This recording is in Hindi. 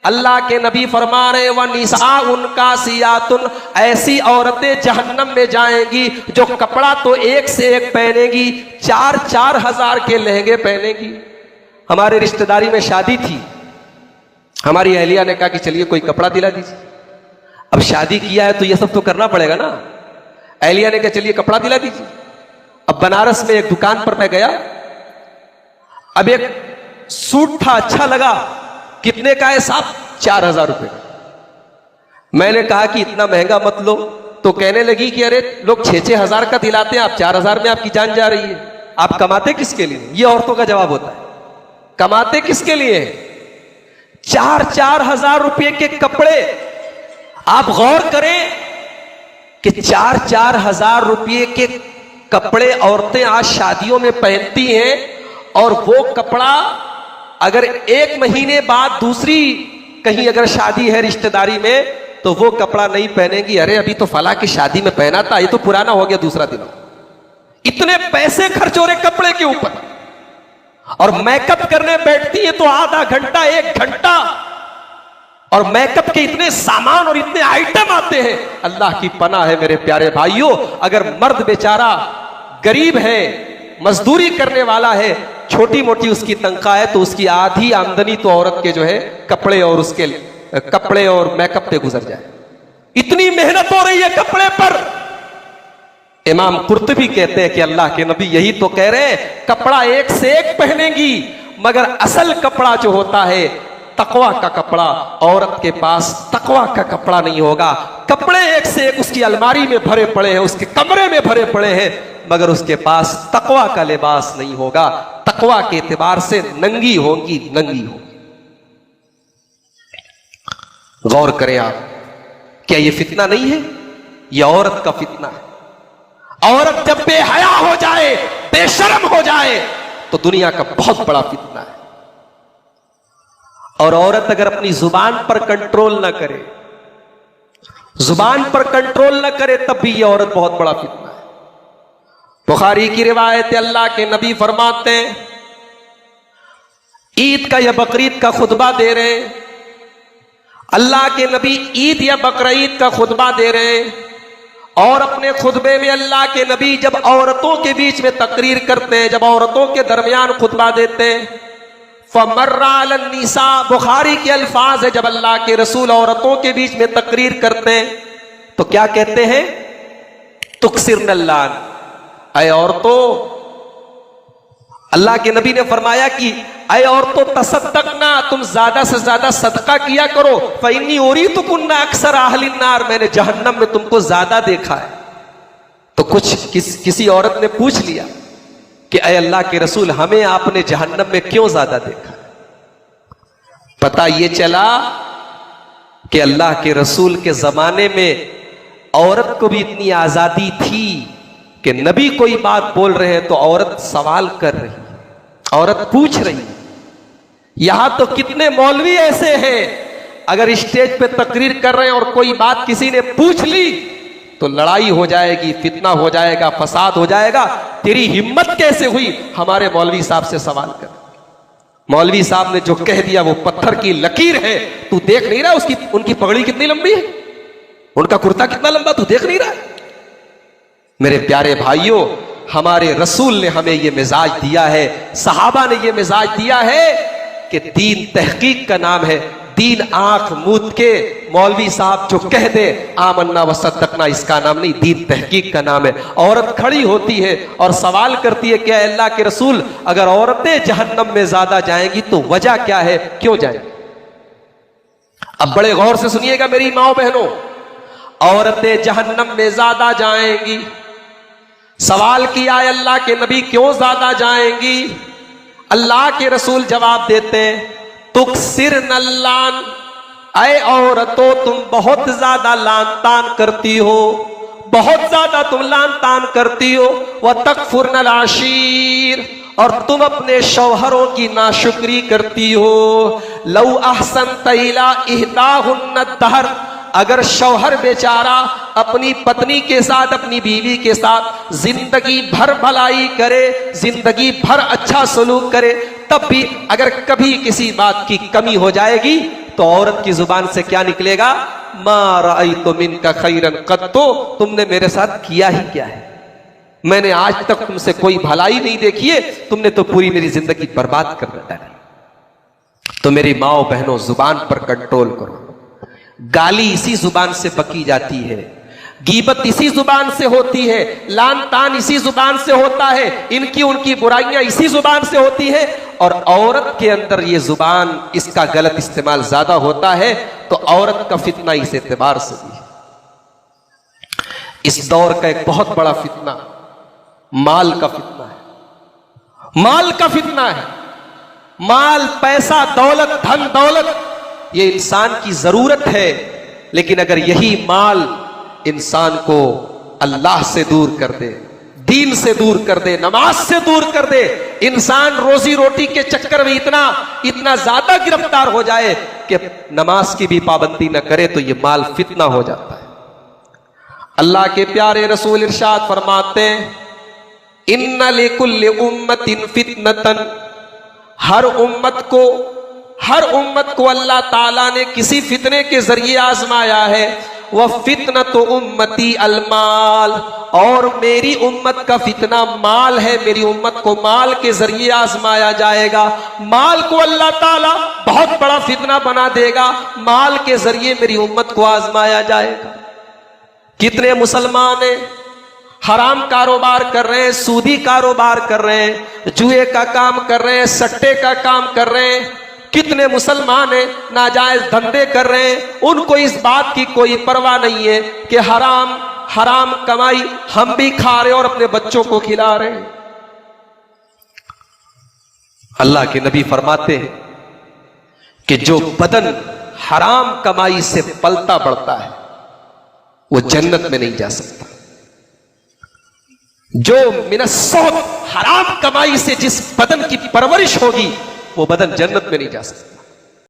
अल्लाह के नबी फरमा रहे व निसा उनका सियातुन, ऐसी औरतें जहन्नम में जाएंगी जो कपड़ा तो एक से एक पहनेगी, 4-4 हजार के लहंगे पहनेगी। हमारे रिश्तेदारी में शादी थी, हमारी अहलिया ने कहा कि चलिए कोई कपड़ा दिला दीजिए। अब शादी किया है तो ये सब तो करना पड़ेगा ना। अहलिया ने कहा चलिए कपड़ा दिला दीजिए। अब बनारस में एक दुकान पर मैं गया, अब एक सूट था, अच्छा लगा, कितने का है साहब? 4,000 रुपए। मैंने कहा कि इतना महंगा मत लो, तो कहने लगी कि अरे लोग 6-6 हजार का दिलाते हैं, आप 4,000 में आपकी जान जा रही है, आप कमाते किसके लिए? ये औरतों का जवाब होता है, कमाते किसके लिए? 4-4 हजार रुपए के कपड़े। आप गौर करें कि 4-4 हजार रुपए के कपड़े औरतें आज शादियों में पहनती हैं, और वो कपड़ा अगर 1 महीने बाद दूसरी कहीं अगर शादी है रिश्तेदारी में, तो वो कपड़ा नहीं पहनेंगी। अरे अभी तो फला की शादी में पहना था, ये तो पुराना हो गया, दूसरा दिन। इतने पैसे खर्च हो रहे कपड़े के ऊपर, और मेकअप करने बैठती है तो आधा घंटा 1 घंटा, और मेकअप के इतने सामान और इतने आइटम आते हैं। अल्लाह की पनाह है मेरे प्यारे भाइयों, अगर मर्द बेचारा गरीब है, मजदूरी करने वाला है, छोटी मोटी उसकी तनख्वाह है, तो उसकी आधी आमदनी तो औरत के जो है कपड़े और उसके कपड़े और मेकअप पे गुजर जाए। इतनी मेहनत हो रही है कपड़े पर। इमाम कुर्तुबी कहते हैं कि अल्लाह के नबी यही तो कह रहे हैं, कपड़ा एक से एक पहनेंगी, मगर असल कपड़ा जो होता है तकवा का कपड़ा, औरत के पास तकवा का कपड़ा नहीं होगा। कपड़े एक से एक उसकी अलमारी में भरे पड़े हैं, उसके कमरे में भरे पड़े हैं, मगर उसके पास तकवा का लिबास नहीं होगा। तकवा के एतबार से नंगी होगी, नंगी होगी। गौर करें आप, क्या ये फितना नहीं है? ये औरत का फितना है। औरत जब बेहया हो जाए, बेशर्म हो जाए, तो दुनिया का बहुत बड़ा फितना है। और औरत अगर अपनी जुबान पर कंट्रोल ना करे, जुबान पर कंट्रोल ना करे, तब भी ये औरत बहुत बड़ा फितना है। बुखारी की रिवायत है, अल्लाह के नबी फरमाते हैं, ईद का या बकरीद का खुतबा दे रहे, अल्लाह के नबी ईद या बकरीद का खुतबा दे रहे, और अपने खुतबे में अल्लाह के नबी जब औरतों के बीच में तकरीर करते हैं, जब औरतों के दरमियान खुतबा देते हैं, फमर्रा अलन निसा, बुखारी के अल्फाज है, जब अल्लाह के रसूल औरतों के बीच में तकरीर करते हैं तो क्या कहते हैं? तुक्सिरनल्लान, ऐ औरतों, अल्लाह के नबी ने फरमाया कि ऐ औरतों तसद्दकना, तुम ज्यादा से ज्यादा सदका किया करो, फइन्नी उरीतुकुन्ना अक्सर अहलिन नार, मैंने जहन्नम में तुमको ज्यादा देखा है। तो किसी औरत ने पूछ लिया कि ऐ अल्लाह के रसूल, हमें आपने जहन्नम में क्यों ज्यादा देखा? पता ये चला कि अल्लाह के रसूल के जमाने में औरत को भी इतनी आजादी थी कि नबी कोई बात बोल रहे हैं तो औरत सवाल कर रही, औरत पूछ रही। यहां तो कितने मौलवी ऐसे हैं, अगर स्टेज पे तकरीर कर रहे हैं और कोई बात किसी ने पूछ ली तो लड़ाई हो जाएगी, फितना हो जाएगा, फसाद हो जाएगा। तेरी हिम्मत कैसे हुई हमारे मौलवी साहब से सवाल कर? मौलवी साहब ने जो कह दिया वो पत्थर की लकीर है। तू देख नहीं रहा उसकी, उनकी पगड़ी कितनी लंबी है, उनका कुर्ता कितना लंबा, तू देख नहीं रहा? मेरे प्यारे भाइयों, हमारे रसूल ने हमें ये मिजाज दिया है, सहाबा ने ये मिजाज दिया है कि दीन तहकीक का नाम है। दीन आंख मूंद के मौलवी साहब जो कह दे आमन्ना व सद्दकना, इसका नाम नहीं, दीन तहकीक का नाम है। औरत खड़ी होती है और सवाल करती है कि अल्लाह के रसूल, अगर औरतें जहन्नम में ज्यादा जाएंगी तो वजह क्या है, क्यों जाएंगी? अब बड़े गौर से सुनिएगा मेरी माओ बहनों, औरतें जहन्नम में ज्यादा जाएंगी। सवाल किया है अल्लाह के नबी, क्यों ज्यादा जाएंगी? अल्लाह के रसूल जवाब देते हैं, तुक्सिरनल्लान, ऐ औरतों तुम बहुत ज्यादा लान तान करती हो, बहुत ज्यादा तुम लान तान करती हो। व तकफुरनल आशीर, और तुम अपने शौहरों की नाशुक्री करती हो। लौ अहसनत इला इहदाहुन्ना दहर, अगर शौहर बेचारा अपनी पत्नी के साथ, अपनी बीवी के साथ जिंदगी भर भलाई करे, जिंदगी भर अच्छा सलूक करे, तब भी अगर कभी किसी बात की कमी हो जाएगी तो औरत की जुबान से क्या निकलेगा? मा रअयतु मिनका खैरन कत्तु, तुमने मेरे साथ किया ही क्या है, मैंने आज तक तुमसे कोई भलाई नहीं देखी है, तुमने तो पूरी मेरी जिंदगी बर्बाद कर डाली। तो मेरी माओ बहनों, जुबान पर कंट्रोल करो। गाली इसी जुबान से बकी जाती है, गीबत इसी जुबान से होती है, लान तान इसी जुबान से होता है, इनकी उनकी बुराइयां इसी जुबान से होती है। और औरत के अंदर ये जुबान, इसका गलत इस्तेमाल ज्यादा होता है, तो औरत का फितना इस एतबार से भी है। इस दौर का एक बहुत बड़ा फितना माल का फितना है। माल का फितना है। माल, पैसा, दौलत, धन दौलत, ये इंसान की जरूरत है, लेकिन अगर यही माल इंसान को अल्लाह से दूर कर दे, दीन से दूर कर दे, नमाज से दूर कर दे, इंसान रोजी रोटी के चक्कर में इतना ज्यादा गिरफ्तार हो जाए कि नमाज की भी पाबंदी न करे, तो यह माल फितना हो जाता है। अल्लाह के प्यारे रसूल इरशाद फरमाते हैं, इन्ना लिकुल्लि उम्मतिन फितनतन, हर उम्मत को अल्लाह ताला ने किसी फितने के जरिए आजमाया है। वह फितनतु उम्मती अलमाल, और मेरी उम्मत का फितना माल है, मेरी उम्मत को माल के जरिए आजमाया जाएगा। माल को अल्लाह ताला बहुत बड़ा फितना बना देगा, माल के जरिए मेरी उम्मत को आजमाया जाएगा। कितने मुसलमान हैं हराम कारोबार कर रहे हैं, सूदी कारोबार कर रहे हैं, जुए का काम कर रहे हैं, सट्टे का काम कर रहे हैं। कितने मुसलमान हैं नाजायज धंधे कर रहे हैं, उनको इस बात की कोई परवाह नहीं है कि हराम कमाई हम भी खा रहे हैं और अपने बच्चों को खिला रहे हैं। अल्लाह के नबी फरमाते हैं कि जो बदन हराम कमाई से पलता बढ़ता है वो जन्नत में नहीं जा सकता। जो मिनस्सौत हराम कमाई से जिस बदन की परवरिश होगी वो बदन जन्नत में नहीं जा सकता।